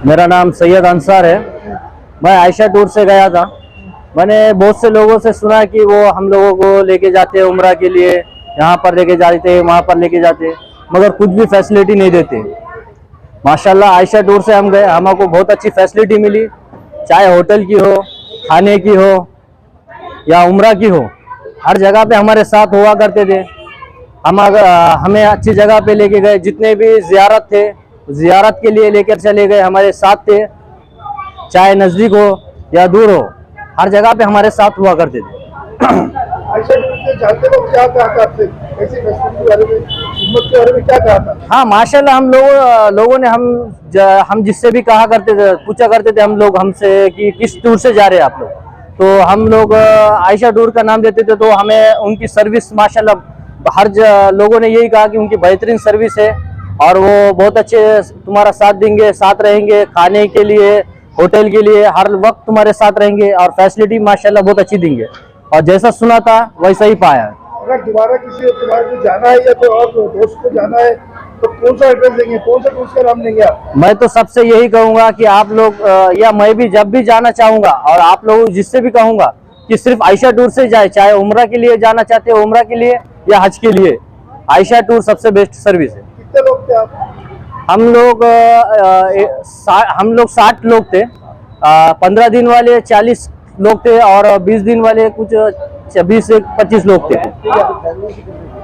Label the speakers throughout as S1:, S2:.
S1: मेरा नाम सैयद अंसार है। मैं आयशा टूर से गया था। मैंने बहुत से लोगों से सुना कि वो हम लोगों को लेके जाते हैं उम्रा के लिए, यहाँ पर लेके जाते, वहाँ पर लेके जाते, मगर कुछ भी फैसिलिटी नहीं देते। माशाल्लाह आयशा टूर से हम गए, हमको बहुत अच्छी फैसिलिटी मिली, चाहे होटल की हो, खाने की हो या उम्रा की हो, हर जगह पे हमारे साथ हुआ करते थे। हमें अच्छी जगह पे लेके गए, जितने भी जियारत थे जियारत के लिए लेकर चले गए, हमारे साथ थे, चाहे नज़दीक हो या दूर हो, हर जगह पे हमारे साथ हुआ करते थे।
S2: जानते लोग क्या कहा था आपसे, ऐसी फैसिलिटी के बारे में, खिदमत के बारे में क्या कहा था?
S1: हाँ माशाल्लाह, लोगों ने हम जिससे भी कहा करते थे, पूछा करते थे हम लोग हमसे कि किस टूर से जा रहे हैं आप लोग, तो हम लोग आयशा टूर का नाम देते थे। तो हमें उनकी सर्विस माशाल्लाह लोगों ने यही कहा कि उनकी बेहतरीन सर्विस है और वो बहुत अच्छे तुम्हारा साथ देंगे, साथ रहेंगे, खाने के लिए, होटल के लिए, हर वक्त तुम्हारे साथ रहेंगे और फैसिलिटी माशाल्लाह बहुत अच्छी देंगे। और जैसा सुना था वैसा ही पाया।
S2: अगर दोबारा किसी तुम्हारे को जाना है या तो और दोस्त को जाना है तो कौन सा एड्रेस देंगे, कौन सा टूर का नाम देंगे आप?
S1: मैं तो सबसे यही कहूंगा कि आप लोग या मैं भी जब भी जाना चाहूंगा और आप लोग जिससे भी कहूंगा कि सिर्फ आयशा टूर से जाए, चाहे उम्रा के लिए जाना चाहते हो उम्रा के लिए या हज के लिए, आयशा टूर सबसे बेस्ट सर्विस है।
S2: कितने लोग थे आप?
S1: हम लोग 60 लोग थे। 15 दिन वाले 40 लोग थे और 20 दिन वाले कुछ 20 से 25 लोग थे।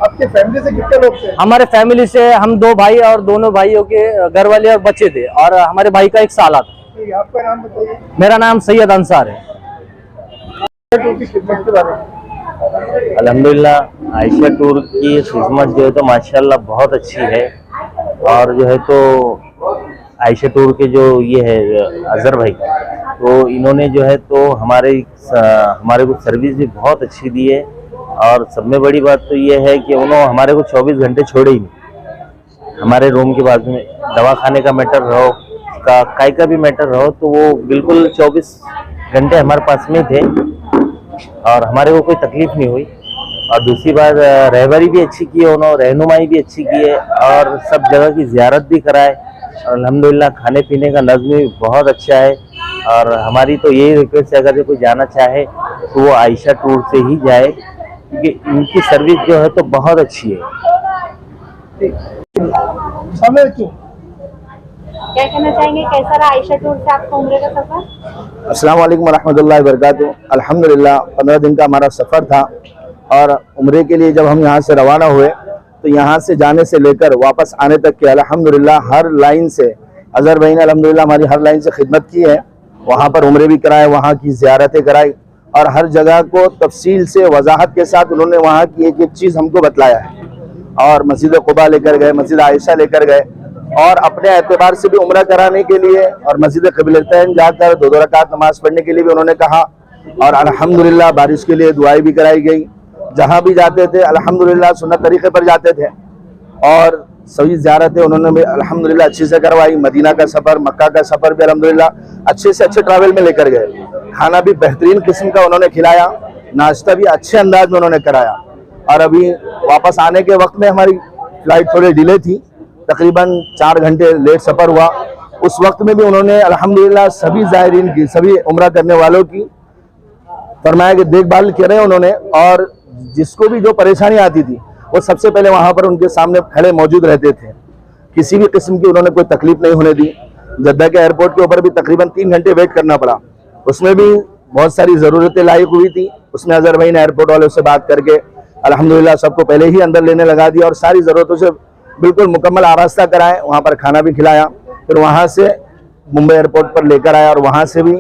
S2: आपके फैमिली से कितने लोग थे?
S1: हमारे फैमिली से हम 2 भाई और दोनों भाइयों के घर वाले और बच्चे थे और हमारे भाई का एक साला था।
S2: आपका नाम बताइए।
S1: मेरा नाम सैयद अंसार है।
S3: अल्हम्दुलिल्लाह आयशा टूर की खिदमत जो है तो माशाल्लाह बहुत अच्छी है। और जो है तो आयशा टूर के जो ये है अजहर भाई, तो इन्होंने जो है तो हमारे को सर्विस भी बहुत अच्छी दी है। और सब में बड़ी बात तो ये है कि उन्होंने हमारे को 24 घंटे छोड़े ही नहीं। हमारे रूम के बाजू में दवा खाने का मैटर रहो, काय का भी मैटर रहो, तो वो बिल्कुल 24 घंटे हमारे पास में थे और हमारे को कोई तकलीफ नहीं हुई। और दूसरी बात, रहबरी भी अच्छी की है उन्होंने, रहनुमाई भी अच्छी की है और सब जगह की ज़ियारत भी कराए। और अल्हम्दुलिल्लाह खाने पीने का नज़्म भी बहुत अच्छा है। और हमारी तो यही रिक्वेस्ट है, अगर कोई जाना चाहे तो वो आयशा टूर से ही जाए, क्योंकि इनकी सर्विस जो है तो बहुत अच्छी है।
S4: क्या कहना चाहेंगे, कैसा रहा आयशा टूर से आपका उम्रे का सफर?
S2: अस्सलाम वालेकुम रहमतुल्लाहि व बरकातुहू। अल्हम्दुलिल्लाह 15 दिन का हमारा सफ़र था और उम्रे के लिए जब हम यहाँ से रवाना हुए तो यहाँ से जाने से लेकर वापस आने तक के अल्हम्दुलिल्लाह हर लाइन से अजहर भाई ने अल्हम्दुलिल्लाह हमारी हर लाइन से खिदमत की है। वहाँ पर उम्रे भी कराए, वहाँ की ज़ियारतें कराई और हर जगह को तफसील से वजाहत के साथ उन्होंने वहाँ की एक एक चीज़ हमको बतलाया है। और मस्जिद क़ुबा लेकर गए, मस्जिद आयशा लेकर गए और अपने एतबार से भी उम्रा कराने के लिए और मस्जिद क़िबलतैन जाकर 2-2 रकात नमाज पढ़ने के लिए भी उन्होंने कहा। और अल्हम्दुलिल्लाह बारिश के लिए दुआएं भी कराई गई। जहाँ भी जाते थे अल्हम्दुलिल्लाह सुन्नत तरीक़े पर जाते थे और सभी ज़ियारतें उन्होंने भी अल्हम्दुलिल्लाह अच्छे से करवाई। मदीना का सफ़र, मक्का का सफ़र भी अल्हम्दुलिल्लाह अच्छे से अच्छे ट्रैवल में लेकर गए। खाना भी बेहतरीन किस्म का उन्होंने खिलाया, नाश्ता भी अच्छे अंदाज में उन्होंने कराया। और अभी वापस आने के वक्त में हमारी फ़्लाइट थोड़ी डिले थी, तकरीबन 4 घंटे लेट सफ़र हुआ। उस वक्त में भी उन्होंने अल्हम्दुलिल्लाह सभी ज़ायरीन की, सभी उम्रा करने वालों की फरमाया कि देखभाल करें उन्होंने। और जिसको भी जो परेशानी आती थी वो सबसे पहले वहाँ पर उनके सामने खड़े मौजूद रहते थे। किसी भी किस्म की उन्होंने कोई तकलीफ नहीं होने दी। जद्दा के एयरपोर्ट के ऊपर भी तकरीबन 3 घंटे वेट करना पड़ा, उसमें भी बहुत सारी ज़रूरतें लायक हुई थी। उसमें अजहर भाई ने एयरपोर्ट वालों से बात करके अल्हम्दुलिल्लाह सबको पहले ही अंदर लेने लगा दिया और सारी ज़रूरतों से बिल्कुल मुकम्मल आरास्ता कराए। वहाँ पर खाना भी खिलाया, फिर वहाँ से मुंबई एयरपोर्ट पर लेकर आया और वहाँ से भी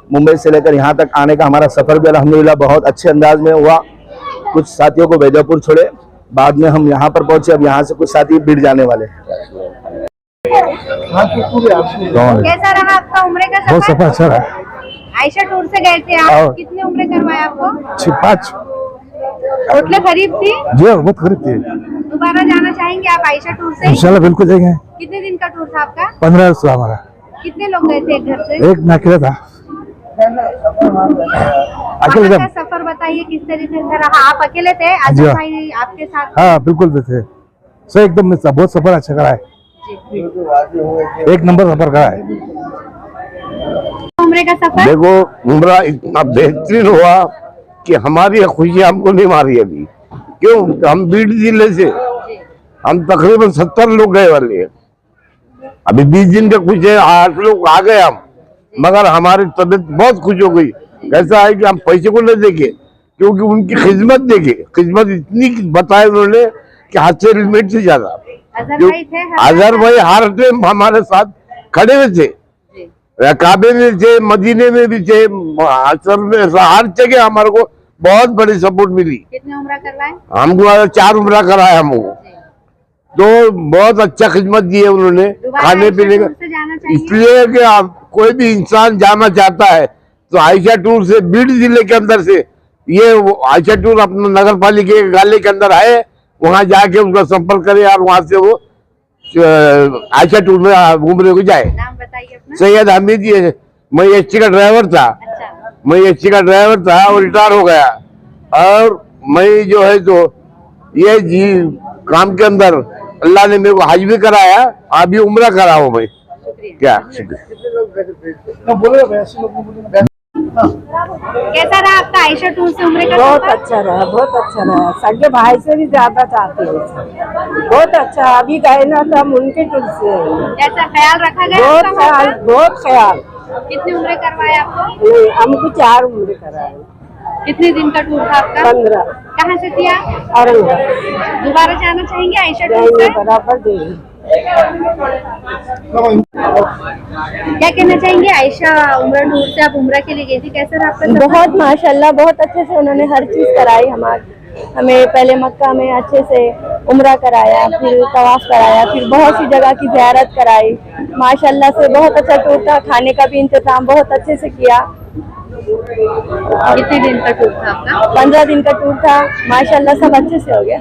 S2: मुंबई से लेकर यहाँ तक आने का हमारा सफ़र भी अल्हम्दुलिल्लाह बहुत अच्छे अंदाज में हुआ। कुछ साथियों को बैजापुर छोड़े, बाद में हम यहाँ पर पहुँचे। अब यहाँ से कुछ साथी बिड़ जाने वाले हैं।
S4: कैसा रहा आपका उम्रे का
S5: बहुत
S4: सफर?
S5: सफर अच्छा रहा।
S4: आयशा टूर से गए थे आप, कितने उम्रे करवाए आपको?
S5: 5
S4: होटल खरीद थी?
S5: जी बहुत खरीद थी।
S4: दोबारा जाना चाहेंगे आप आयशा टूर से?
S5: इंशाल्लाह बिल्कुल जाएंगे।
S4: कितने दिन का टूर था आपका?
S5: 15 से हमारा।
S4: कितने लोग गए थे एक घर से?
S5: एक नाकिला था।
S4: अकेले का सफर बताइए किस तरीके से रहा? आप अकेले थे, अजहर भाई आपके साथ?
S5: हाँ बिल्कुल थे, सही एकदम बहुत सफर अच्छा करा है। एक नंबर सफर का है।
S4: उम्रे का सफर
S6: देखो उम्रा इतना बेहतरीन हुआ कि हमारी खुशी हमको नहीं मारी अभी। क्यों? हम बीड़ जिले से हम तकरीबन 70 लोग गए वाले हैं। अभी 20 दिन का कुछ है, 8 लोग आ गए हम, मगर हमारी तबीयत बहुत खुश हो गई। ऐसा है कि हम पैसे को नहीं देखे, क्योंकि उनकी खिदमत देखे, खिदमत इतनी बताए उन्होंने कि हाथ से लिमिट से ज्यादा। अजहर भाई हर टाइम हमारे साथ खड़े हुए थे, काबे में थे, मदीने में भी थे, असर में, हर जगह हमारे को बहुत बड़ी सपोर्ट मिली।
S4: कितने उम्रा करवाए?
S6: हमको 4 उम्रा कराया हमको, तो बहुत अच्छा खिदमत दी है उन्होंने खाने पीने का। इसलिए कि आप कोई भी इंसान जाना चाहता है तो आयशा टूर से बीड़ जिले के अंदर से ये आयशा टूर अपना नगर पालिका के गाले के अंदर आए, वहां जाके उनका संपर्क करे और वहां से वो आयशा टूर में घूमने को जाए।
S4: नाम बताइए अपना।
S6: सैयद हमीद, ये मैं एसटी का ड्राइवर था।
S4: अच्छा।
S6: मैं एसटी का ड्राइवर था और रिटायर हो गया, और मैं जो है तो ये जी काम के अंदर अल्लाह ने मेरे को हज भी कराया, अभी उम्रा करा हूँ मैं। क्या
S4: कैसा रहा आपका आयशा टूर से उम्रे का
S7: बहुत
S4: सफर?
S7: अच्छा रहा, बहुत अच्छा रहा। सगे भाई से भी ज्यादा चाहते हैं। बहुत अच्छा, अभी गए ना तो हम उनके टूर से हैं।
S4: कैसा ख्याल रखा गया
S7: बहुत
S4: आपका वहाँ
S7: ख्याल,
S4: पर?
S7: बहुत ख्याल।
S4: कितने उम्रे करवाए आपको?
S7: नहीं, हमको 4 उम्र कराए।
S4: कितने दिन का टूर था आपका?
S7: 15।
S4: कहाँ से किया?
S7: औरंगाबाद
S4: दोबारा जाना चाहेंगे आयशा टूर
S7: जाएंगे,
S4: से?
S7: बराबर देंगे।
S4: क्या कहना चाहेंगे? आयशा उम्रा टूर से आप उम्रा के लिए गई थी, कैसा रहा आपका सफर?
S8: बहुत माशाल्लाह, बहुत अच्छे से उन्होंने हर चीज़ कराई। हमें पहले मक्का में अच्छे से उम्रा कराया, फिर तवाफ कराया, फिर बहुत सी जगह की ज़ियारत कराई। माशाल्लाह से बहुत अच्छा टूर था। खाने का भी इंतजाम बहुत अच्छे से किया।
S4: कितने दिन का टूर था आपका?
S8: 15 दिन का टूर था। माशाल्लाह सब अच्छे से हो गया।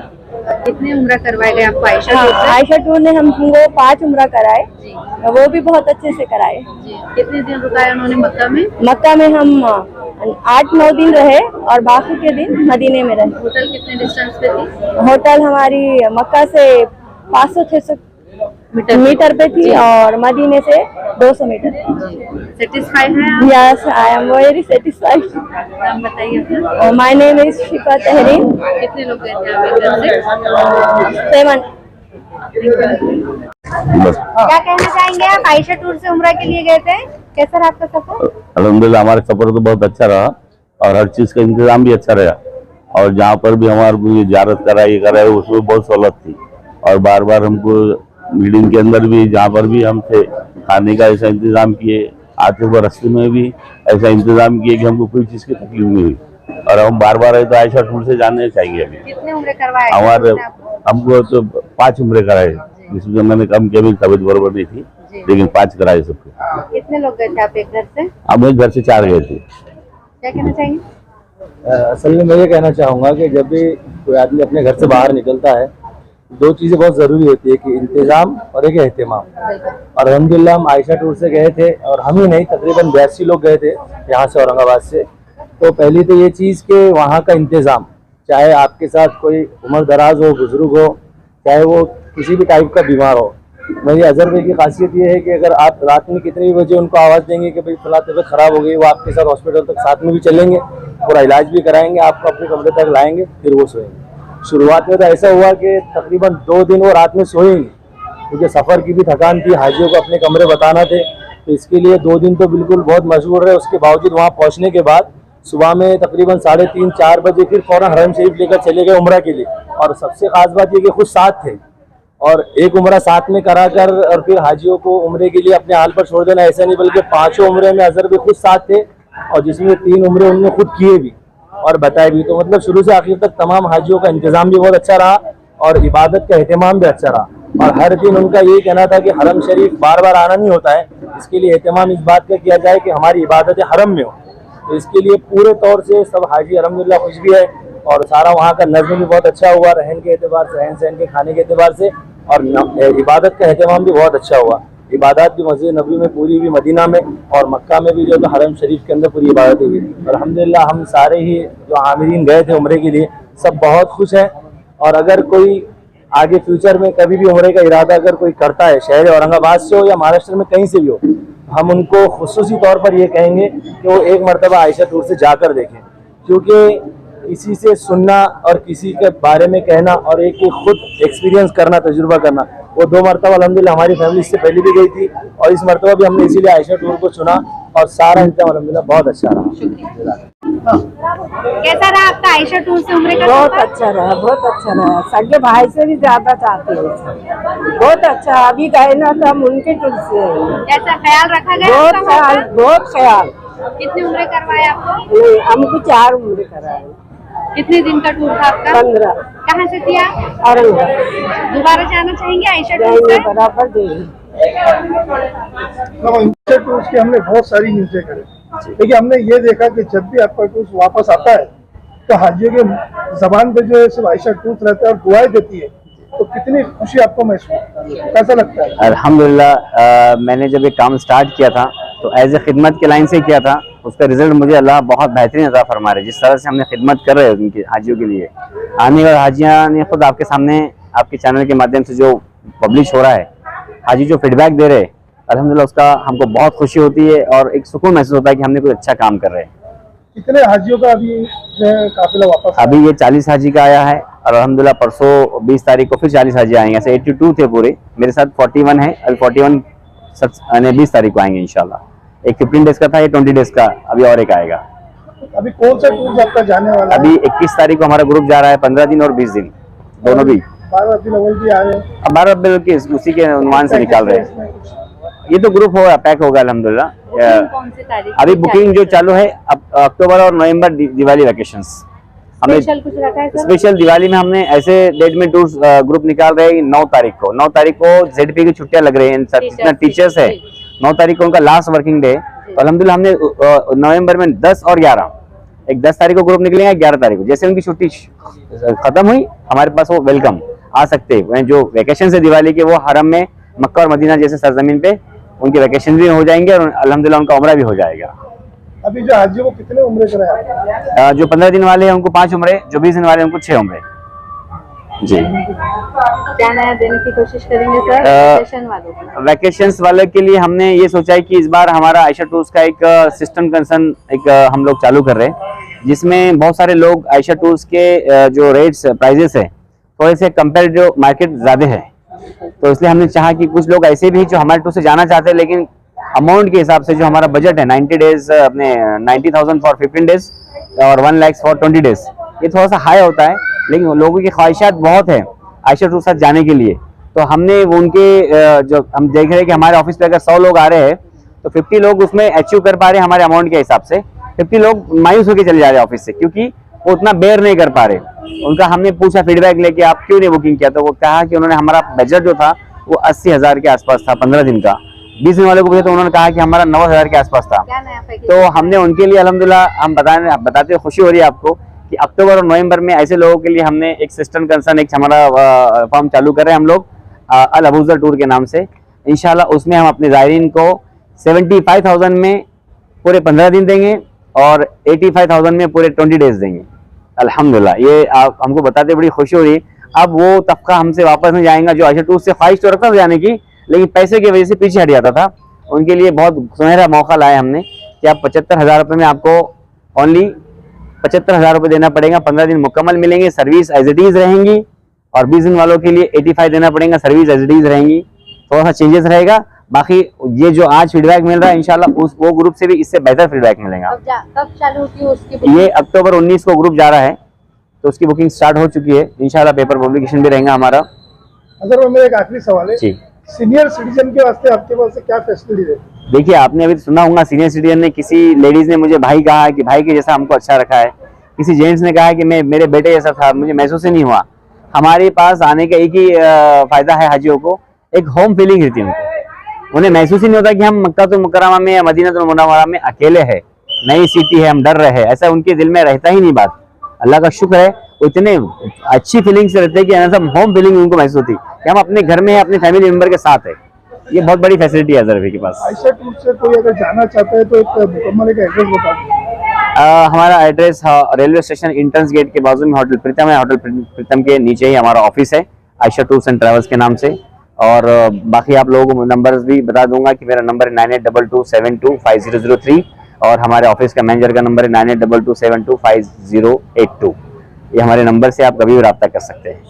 S4: कितने उम्रा करवाए गए आपको आयशा
S8: हाँ,
S4: टूर से?
S8: आयशा टूर ने हमको 5 उम्रा कराए,
S4: जी।
S8: वो भी बहुत अच्छे से कराए।
S4: जी। कितने दिन रुकाया उन्होंने मक्का में?
S8: मक्का में हम 8-9 दिन रहे और बाकी के दिन मदीने में रहे।
S4: होटल कितने डिस्टेंस पे थी?
S8: होटल हमारी मक्का से 500-600 मीटर पे थी और मदीने से 200 मीटर।
S4: सेटिस्फाइड है आप?
S8: Yes, I am very satisfied.
S4: नाम बताइए अपना।
S8: माय नेम इज शिफा तहरीन।
S4: कितने लोग गए थे आप इधर से?
S8: 7।
S4: क्या कहना चाहेंगे आप? आयशा टूर से उम्रा के लिए गए थे, कैसा रहा आपका सफर?
S3: अल्हम्दुलिल्लाह हमारा सफर तो बहुत अच्छा रहा और हर चीज का इंतजाम भी अच्छा रहा, और जहाँ पर भी हमारे को ये जियारत कराई उसमें बहुत सहूलत थी, और बार बार हमको मीटिंग के अंदर भी जहाँ पर भी हम थे खाने का ऐसा इंतजाम किए, आते हुए रास्ते में भी ऐसा इंतजाम किए कि हमको कोई चीज की तकलीफ नहीं हुई, और हम बार बार आए तो आयशा टूर से जाने चाहिए। अभी
S4: कितने उम्रे करवाए
S3: हमारे
S4: आपको?
S3: हमको तो 5 उम्रे कराए, जिसमें मैंने कम किया, भी तबीयत बराबर नहीं थी, लेकिन 5 कराए सबको।
S4: कितने लोग गए थे आप एक घर से?
S3: हम एक घर से 4 गए थे।
S4: क्या कहना चाहेंगे?
S1: असल में मैं ये कहना चाहूँगा कि जब भी कोई आदमी अपने घर से बाहर निकलता है, 2 चीज़ें बहुत ज़रूरी होती है, कि इंतज़ाम और एक एहतिमाम। और अल्हम्दुलिल्लाह हम आयशा टूर से गए थे, और हम ही नहीं तकरीबन 82 लोग गए थे यहाँ से औरंगाबाद से। तो पहली तो ये चीज़ कि वहाँ का इंतज़ाम, चाहे आपके साथ कोई उम्र दराज हो, बुजुर्ग हो, चाहे वो किसी भी टाइप का बीमार हो। मेरी अजहर भाई की खासियत ये है कि अगर आप रात में कितने भी बजे उनको आवाज़ देंगे कि भाई फला तबीयत ख़राब हो गई, वो आपके साथ हॉस्पिटल तक साथ में भी चलेंगे, पूरा इलाज भी कराएंगे, आपको अपने कमरे तक लाएंगे, फिर वो सोएंगे। शुरुआत में तो ऐसा हुआ कि तकरीबन 2 दिन वो रात में सोए नहीं, क्योंकि सफ़र की भी थकान थी, हाजियों को अपने कमरे बताना थे, तो इसके लिए 2 दिन तो बिल्कुल बहुत मशहूर रहे। उसके बावजूद वहाँ पहुँचने के बाद सुबह में तकरीबन 3:30-4 बजे फिर फ़ौरन हरम शरीफ लेकर चले गए उम्रा के लिए। और सबसे ख़ास बात ये कि खुद साथ थे, और एक उम्रा साथ में कराकर और फिर हाजियों को उम्रे के लिए अपने हाल पर छोड़ देना, ऐसा नहीं, बल्कि 5 उम्रे में अजहर भी खुद साथ थे, और जिसमें 3 उम्रे उन्होंने खुद किए भी और बताए भी। तो मतलब शुरू से आखिर तक तमाम हाजियों का इंतजाम भी बहुत अच्छा रहा और इबादत का एहतमाम भी अच्छा रहा। और हर दिन उनका यही कहना था कि हरम शरीफ बार बार आना नहीं होता है, इसके लिए एहतमाम इस बात का किया जाए कि हमारी इबादत हरम में हो। तो इसके लिए पूरे तौर से सब हाजी अल्हम्दुलिल्लाह खुश भी है, और सारा वहाँ का नज़्म भी बहुत अच्छा हुआ, रहन के एतबार से, रहन सहन के, खाने के एतबार से, और इबादत का एहतमाम भी बहुत अच्छा हुआ। इबादत भी मस्जिद नबी में पूरी हुई, मदीना में और मक्का में भी जो तो हरम शरीफ के अंदर पूरी इबादत हुई। अल्हम्दुलिल्लाह हम सारे ही जो आमिरीन गए थे उम्रे के लिए सब बहुत खुश हैं। और अगर कोई
S2: आगे फ्यूचर में कभी भी उम्रे का इरादा अगर कोई करता है, शहर औरंगाबाद से हो या महाराष्ट्र में कहीं से भी हो, हम उनको खुसूसी तौर पर ये कहेंगे कि वो एक मरतबा आयशा टूर से जाकर देखें। क्योंकि किसी से सुनना और किसी के बारे में कहना और एक खुद एक्सपीरियंस करना, तजुर्बा करना, वो 2 मरतबा अल्हम्दुलिल्लाह हमारी फैमिली इससे पहले भी गई थी और इस मरतबा भी हमने इसीलिए आयशा टूर को चुना और सारा इंतजाम अल्हम्दुलिल्लाह बहुत अच्छा रहा।
S4: कैसा रहा आपका आयशा टूर से उम्रे का
S7: बहुत
S4: सफर?
S7: अच्छा रहा, बहुत अच्छा रहा। सगे भाई से भी ज्यादा चाहते हैं। बहुत अच्छा, अभी गए ना तो हम उनके टूर से हैं।
S4: कैसा ख्याल रखा गया
S7: बहुत
S4: आपका वहाँ
S7: ख्याल,
S4: पर?
S7: बहुत ख्याल।
S4: कितने उम्रे करवाए आपको?
S7: नहीं, हमको 4 उम्र कराए।
S4: कितने दिन का टूर था आपका?
S7: 15।
S4: कहाँ से थी आप?
S7: औरंगाबाद
S4: दोबारा जाना चाहेंगे आयशा टूर
S7: जाएंगे,
S4: से?
S7: बराबर देंगे।
S5: आयशा टूर्स की हमने बहुत सारी न्यूज़ें करी, लेकिन हमने ये देखा कि जब भी आपका टूर्स वापस आता है तो हाजियों के जबान पे जो है सिर्फ आयशा टूर्स रहता है और दुआएं देती है, तो कितनी खुशी आपको महसूस, कैसा लगता है?
S1: अल्हम्दुलिल्लाह मैंने जब ये काम स्टार्ट किया था तो एज ए खिदमत के लाइन से किया था, उसका रिजल्ट मुझे अल्लाह बहुत बेहतरीन अता फरमा रहे। जिस तरह से हमने खिदमत कर रहे हैं उनकी हाजियों के लिए, आने वाले हाजियाँ ने खुद आपके सामने आपके चैनल के माध्यम से जो पब्लिश हो रहा है, हाजी जो फीडबैक दे रहे हैं, अल्हम्दुलिल्लाह उसका हमको बहुत खुशी होती है और एक सुकून महसूस होता है कि हमने कुछ अच्छा काम कर रहे हैं।
S5: कितने हाजियों का अभी जो है काफिला वापस आया?
S1: अभी ये 40 हाजी का आया है और अल्हम्दुलिल्लाह परसों 20 तारीख को फिर 40 हाजी आएंगे। ऐसे 82 थे पूरे, मेरे साथ 41 है। अभी 41 20 तारीख को आएंगे इंशाल्लाह। एक 15 डेज का था, ये 20 डेज का अभी और एक आएगा।
S5: अभी कौन सा टूर आपका जाने वाला है?
S1: अभी 21 तारीख को हमारा ग्रुप जा रहा है, 15 दिन और 20 दिन दोनों भी।
S5: 12 रबीउल अव्वल भी आ रहे हैं।
S1: अब 12 रबीउल के उसी के उन्वान से निकाल रहे हैं। ये तो ग्रुप होगा, पैक होगा अल्हम्दुलिल्लाह।
S4: कौन सी तारीख?
S1: अभी बुकिंग जो चालू है अक्टूबर और नवंबर दिवाली वैकेशंस हमने
S4: स्पेशल कुछ रखा है सर?
S1: स्पेशल दिवाली में हमने ऐसे डेट में टूर ग्रुप निकाल रहे हैं। 9 तारीख को 9 तारीख को ZP की छुट्टियां लग रही हैं, जितना टीचर्स है 9 तारीख को उनका लास्ट वर्किंग डे। तो अल्हम्दुलिल्लाह हमने नवंबर में 10 और 11 एक 10 तारीख को ग्रुप निकलेंगे, 11 तारीख को जैसे उनकी छुट्टी खत्म हुई हमारे पास वो वेलकम आ सकते हैं। जो वैकेशन है दिवाली के, वो हरम में मक्का और मदीना जैसे सरजमीन पे उनके वैकेशन भी हो जाएंगे और अल्हम्दुलिल्लाह उनका उम्रा भी हो जाएगा।
S5: अभी जो हाजियों को कितने उम्रे कराए?
S1: जो 15 दिन वाले हैं उनको 5 उम्रे, जो 20 दिन वाले हैं उनको 6 उम्रे। जी,
S4: क्या नया देने की कोशिश करेंगे सर वैकेशन वालों को?
S1: वैकेशंस वाले के लिए हमने ये सोचा है कि इस बार हमारा आयशा टूर्स का एक सिस्टम कंसर्न एक हम लोग चालू कर रहे हैं, जिसमें बहुत सारे लोग आयशा टूर्स के जो रेट्स प्राइजेस है थोड़े से कंपेयर जो मार्केट ज़्यादा है, तो इसलिए हमने चाहा कि कुछ लोग ऐसे भी जो हमारे टूर से जाना चाहते हैं लेकिन अमाउंट के हिसाब से जो हमारा बजट है 90 डेज अपने 90,000 फॉर 15 डेज और 1 लाख फॉर 20 डेज, ये थोड़ा सा हाई होता है लेकिन लोगों की ख्वाहिशात बहुत है आयशा टूर साथ जाने के लिए। तो हमने वो उनके जो हम देख रहे हैं कि हमारे ऑफिस पे अगर 100 लोग आ रहे हैं तो 50 लोग उसमें अचीव कर पा रहे हैं हमारे अमाउंट के हिसाब से, 50 लोग मायूस होकर चले जा रहे हैं ऑफिस से क्योंकि वो उतना बेयर नहीं कर पा रहे। उनका हमने पूछा फीडबैक लेके आप क्यों नहीं बुकिंग किया, तो वो कहा कि उन्होंने हमारा बजट जो था वो 80,000 के आसपास था 15 दिन का। 20 दिन वाले को पूछा तो उन्होंने कहा कि हमारा 9,000 के आसपास था।
S4: क्या नया पैकेज?
S1: तो हमने उनके लिए अल्हम्दुलिल्लाह हम बताते हुए खुशी हो रही है आपको कि अक्टूबर और नवंबर में ऐसे लोगों के लिए हमने एक सिस्टम कंसर्न एक हमारा फॉर्म चालू कर रहे हैं हम लोग अल अबूजर टूर के नाम से। इंशाल्लाह उसमें हम अपने ज़ायरीन को 75,000 में पूरे 15 दिन देंगे और 85,000 में पूरे 20 डेज देंगे अल्हम्दुलिल्लाह। ये आप हमको बताते बड़ी खुशी हो रही है। अब वो तबका हमसे वापस नहीं जाएगा जो आयशा टूर से ख्वाहिश तो रखता था जाने की लेकिन पैसे की वजह से पीछे हट जाता था। उनके लिए बहुत सुनहरा मौका लाया हमने कि आप 75,000 रुपये में आपको ओनली 75,000 रुपये देना पड़ेगा, 15 दिन मुकम्मल मिलेंगे, सर्विस एज इट इज़ रहेंगी। और 20 दिन वालों के लिए 85 देना पड़ेगा, सर्विस एज इट इज़ रहेंगी, थोड़ा सा चेंजेस रहेगा। बाकी ये जो आज फीडबैक मिल रहा है इंशाल्लाह उस वो ग्रुप से भी इससे बेहतर फीडबैक मिलेगा।
S4: कब चालू होती है उसकी?
S1: ये अक्टूबर 19 को ग्रुप जा रहा है तो उसकी बुकिंग स्टार्ट हो चुकी है। इंशाल्लाह पेपर पब्लिकेशन भी रहेगा हमारा।
S5: अगर मेरा एक आखिरी सवाल है
S1: जी,
S5: सीनियर सिटीजन के वास्ते आपके पास से क्या फैसिलिटी है?
S1: देखिए आपने अभी सुना होगा सीनियर सिटीजन ने किसी लेडीज ने मुझे भाई कहा कि भाई के जैसा हमको अच्छा रखा है, किसी जेंट्स ने कहा कि मैं मेरे बेटे जैसा था, मुझे महसूस ही नहीं हुआ। हमारे पास आने का एक ही फायदा है हाजियों को, एक होम फीलिंग रहती है उनको, उन्हें महसूस ही नहीं होता कि हम मक्का तो मुकर्रमा में या मदीना तो मुनव्वरा में अकेले हैं, नई सिटी है, हम डर रहे हैं, ऐसा उनके दिल में रहता ही नहीं। बात अल्लाह का शुक्र है वो इतने अच्छी फीलिंग से रहते हैं कि ऐसा होम फीलिंग उनको महसूस होती है कि हम अपने घर में हैं, अपने फैमिली मेंबर के साथ है। ये बहुत बड़ी फैसिलिटी है अजहर के पास।
S5: आयशा टूर से कोई अगर जाना चाहता है तो एक मुकम्मल एक एड्रेस बता दीजिए।
S1: हमारा address railway station entrance gate के बाजू में होटल प्रीतम है, होटल प्रीतम के नीचे ही हमारा ऑफिस है।
S9: आयशा टूर्स एंड ट्रैवल्स के नाम से। और बाकी आप लोगों को नंबर्स भी बता दूंगा कि मेरा नंबर है 9822725003 और हमारे ऑफिस का मैनेजर का नंबर है 9822725082। ये हमारे नंबर से आप कभी भी रब्ता कर सकते हैं।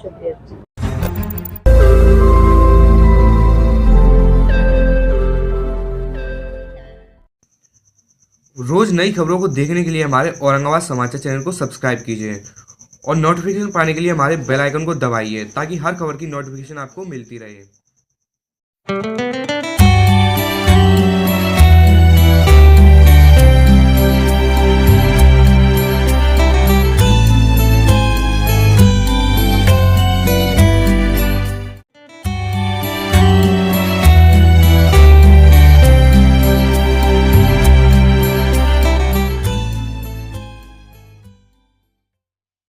S10: रोज नई खबरों को देखने के लिए हमारे औरंगाबाद समाचार चैनल को सब्सक्राइब कीजिए और नोटिफिकेशन पाने के लिए हमारे बेल आइकन को दबाइए ताकि हर खबर की नोटिफिकेशन आपको मिलती रहे।